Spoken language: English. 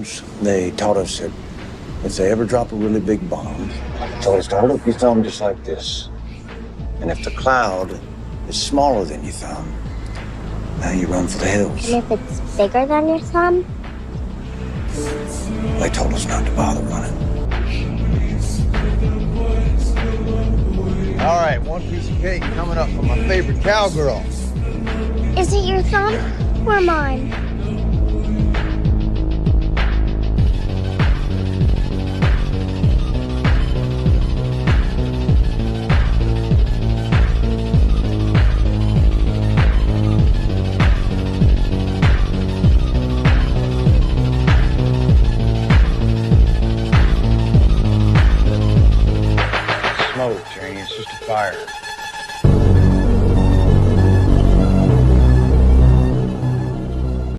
Jones, they taught us that if they ever drop a really big bomb, told us to hold up your thumb just like this. And if the cloud is smaller than your thumb, now you run for the hills. And if it's bigger than your thumb? They told us not to bother running. All right, one piece of cake coming up from my favorite cowgirl. Is it your thumb or mine? Smoke, Janie. It's just a fire.